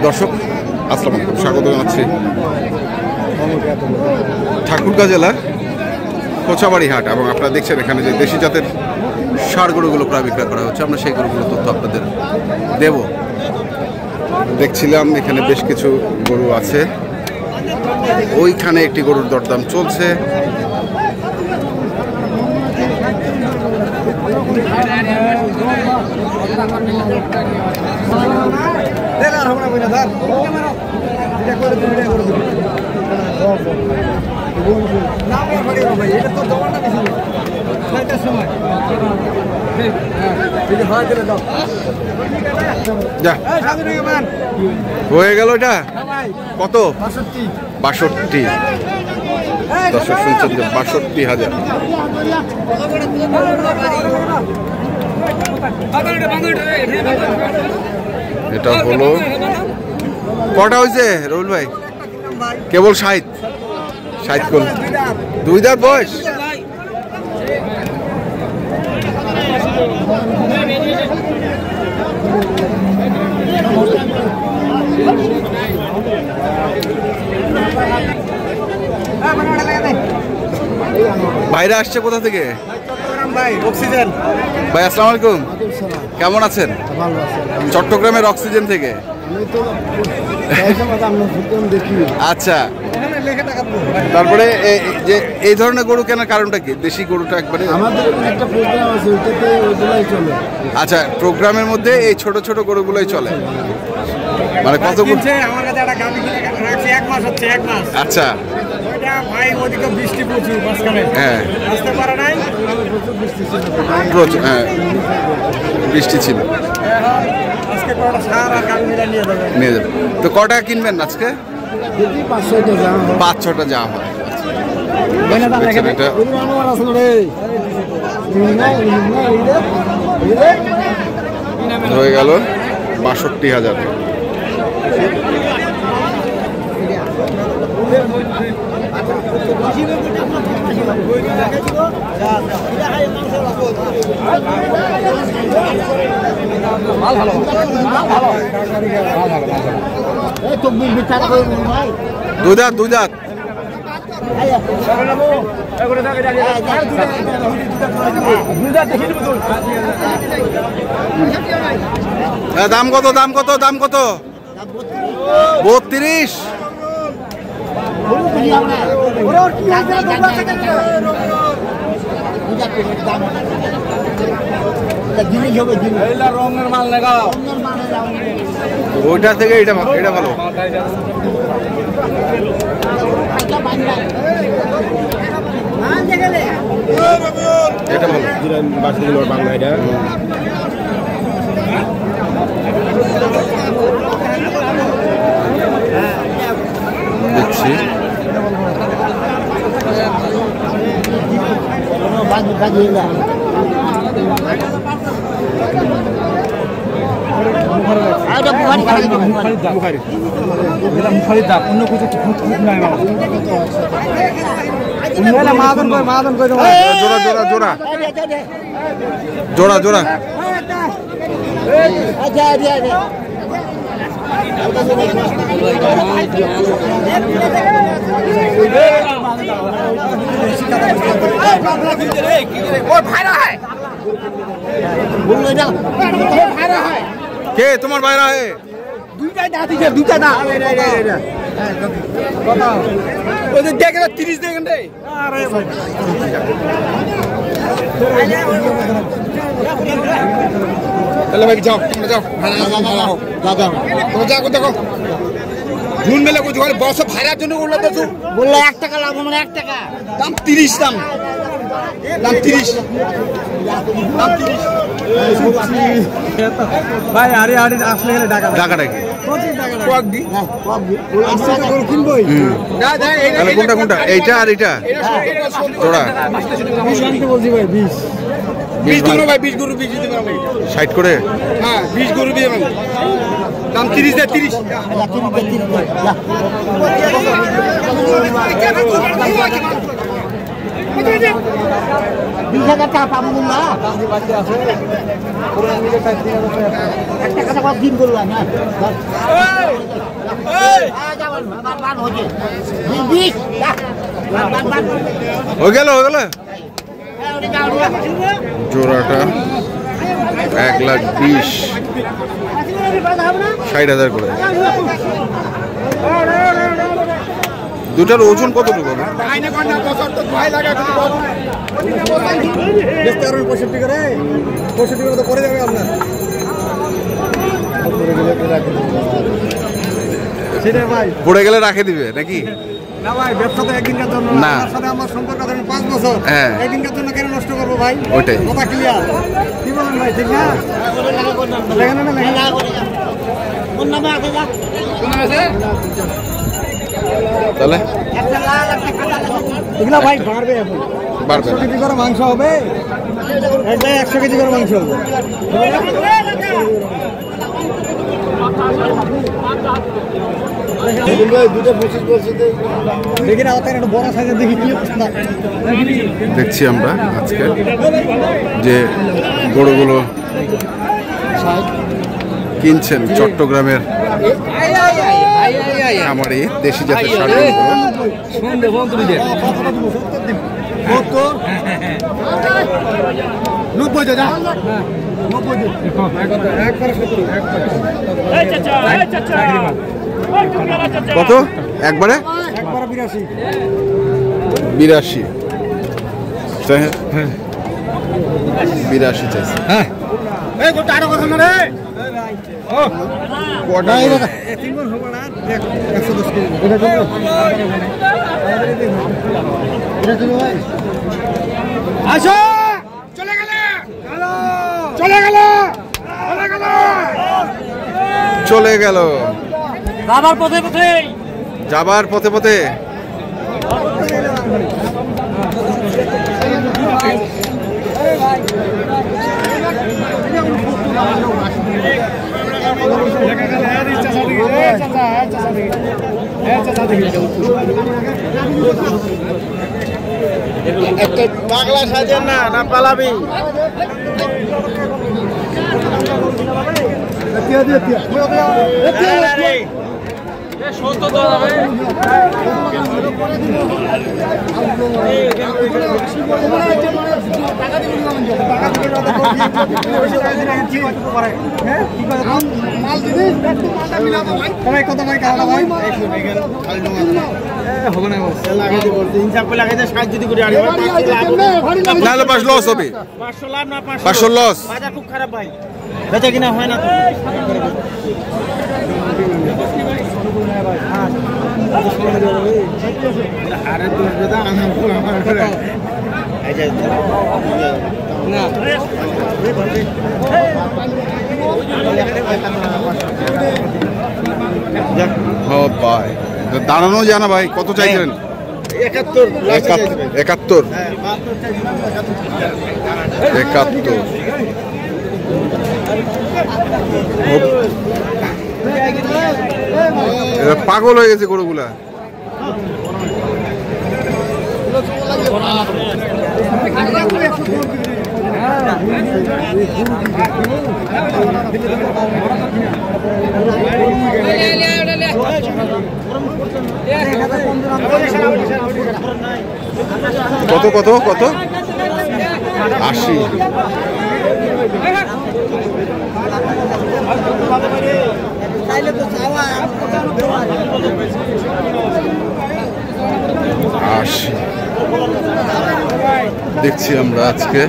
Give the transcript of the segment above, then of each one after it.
দর্শক আসসালামু আলাইকুম, স্বাগত জানাচ্ছি ঠাকুরগাঁ জেলার কোচাবাড়ি হাট। এবং আপনারা দেখছেন এখানে যে দেশি জাতের ষাঁড় গরুগুলো প্রায় বিক্রয় করা হচ্ছে। আমরা সেই গরুগুলোর তথ্য আপনাদের দেব। দেখছিলাম এখানে বেশ কিছু গরু আছে, ওইখানে একটি গরুর দরদাম চলছে। হয়ে গেল এটা কত? 62। দর্শক শুনছেন যে 62,000। এটা হলো কটা হয়েছে রুল ভাই? কেবল 60 কোন 2 দাঁত বয়স। ভাইরা আসছে কোথা থেকে? অক্সিজেন। ভাই আসসালামু আলাইকুম, কেমন আছেন? চট্টগ্রামের অক্সিজেন থেকে। আচ্ছা, তারপরে যে এই ধরনের গরু কেনার কারণটা কি? দেশি গরুটা একবারে আমাদের একটা প্রোগ্রাম আছে, ওইটাতে ওইগুলাই চলে। আচ্ছা, প্রোগ্রামের মধ্যে এই ছোট ছোট গরুগুলোই চলে। মানে কত? আমার কাছে একটা গাড়ি রাখছি 1 মাস হচ্ছে, 1 মাস। আচ্ছা ভাই ওদিকে বৃষ্টি প্রচুর, হ্যাঁ আসতে পারে নাই, প্রচুর। হ্যাঁ বৃষ্টি ছিল। আজকে কটা সার আর গাড়ি নিয়ে যাবে। তো কটা কিনবেন আজকে? 5-6টা যা হয়। হয়ে গেল 62,000। দুই দাঁত দাম কত? 32। ওইটা থেকে এটা ভালো। এটা ভালো। বাংলা এটা দেখছি। জোড়া কে তোমার ভাইরা? দুইটা না, দেখে 30 দেখেন রে। তাহলে ভাই যাও, তোমরা যাও, যাও দেখো জুন মেলে কিছু বস ভাইরার জন্য বললো 1 টাকা লাভ, মানে 1 টাকা দাম 30, দাম 30 ভাই। আরে আসলে টাকা কোনটা? এইটা আর এটা জোড়া 20 গরু ভাই, 20 গরু 60 করে। হ্যাঁ 20 গরু দিয়ে দাম 30 দেয়, 30। 20,000 টাকা পাবো না একটা কথা বাদ দিন বললাম না হয়ে গেল জোড়াটা 1,20,000 60,000 করে। দুটার ওজন কতটুকু হবে? 65 করে তো করে যাবে আপনার সেটাই ভাই। পড়ে গেলে রাখে দিবে নাকি? না ভাই, ব্যবসা তো একদিনকার জন্য না। আপনার সাথে আমার সম্পর্ক ধরেন 5 বছর, হ্যাঁ। একদিনকার জন্য কেন নষ্ট করবো ভাই? ওইটাই। কথা ক্লিয়ার, কি বলেন ভাই? ঠিক না? লেখেন না লেখেন তাহলে এগুলা ভাই বাড়বে এখন। বাড়বে 100 কেজি করে মাংস হবে, একবার 100 কেজি করে মাংস হবে। দেখি না ওটা একটা বড় সাইজের দেখি কি অবস্থা। দেখছি আমরা আজকে যে গরুগুলো কিনছেন চট্টগ্রামের খামারে দেশি জাতের ষাঁড়গুলো। কত একবারে? 82 82 চাইছে। আসো চলে গেলে চলে গেল বাবার পথে পথে যাবার পথে পথে। পাগলা সাজেন না না পালাবি। কত ভাই কাটা ভাই হবে না হিসাব করে লাগাইতে 60 যদি করে আড়ি নাহলে 5 লস হবে। 500 লাভ না 500 লস। বাজার খুব খারাপ ভাই, বেচা কিনা হয় না তো। আরে তোর দাদা ও ভাই দাঁড়ানো যায় না ভাই। কত চাইছেন? 71 71 এরা পাগল হয়ে গেছে গরুগুলা। কত কত কত 80। দেখছি আমরা আজকে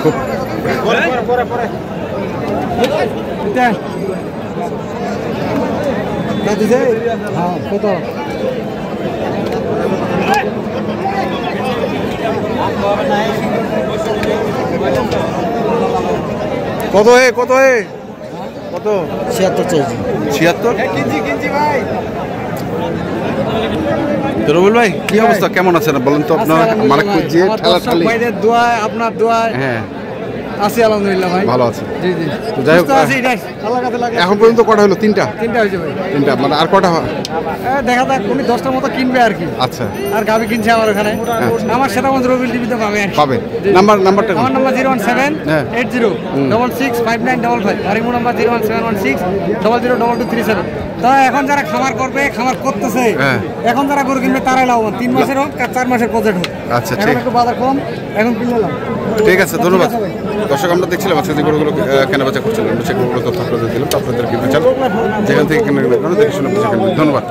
খুব কত কত হে কত হে কত 76 চাইছি। 76 কিনছি ভাই। তো রুবেল ভাই কি অবস্থা, কেমন আছেন বলেন তো? আপনার মালিক যে ঠেলাঠালি ভাইদের দোয়া, আপনার দোয়া, হ্যাঁ আছি আলহামদুলিল্লাহ ভাই। ভালো আছে। জি জি। তো যাই হোক, সুস্থ আছি, এটাই আল্লাহর কাছে লাগে। এখন পর্যন্ত কটা হলো? তিনটা হয়েছে ভাই। তিনটা, মানে আর কটা হয়? দেখা যাক, উনি 10টার মতো কিনবে আর কি। আচ্ছা, আর গাবি কিনছে আমার ওখানে। আমার সেটাগঞ্জ রবিল টিভিতে পাবে আর কি। পাবে। জি। নাম্বারটা আমার নাম্বার 017 হ্যাঁ। 80 66 5955। আর ইমো নাম্বার 01716 002237। তো এখন যারা খামার করবে, খামার করতেছে, হ্যাঁ। এখন যারা গরু কিনবে তারাই লাভবান। 3 মাসের হোক আর 4 মাসের প্রজেক্ট হোক। আচ্ছা, এখন ঠিক। একটু বাজার কম, এখন কিনলে লাভ। ঠিক আছে, ধন্যবাদ। ঠিক আছে ভাই। দর্শক, আমরা দেখছিলাম আজকে যে গরুগুলো কেনাবেচা করছিলেন, আমরা সেই গরুগুলো তথ্য আপনাদের দিলাম। তো আপনাদের কিনতে চান, যেখান থেকে কেনাবেচা করেন দেখে শুনে বুঝে কিনবেন। ধন্যবাদ।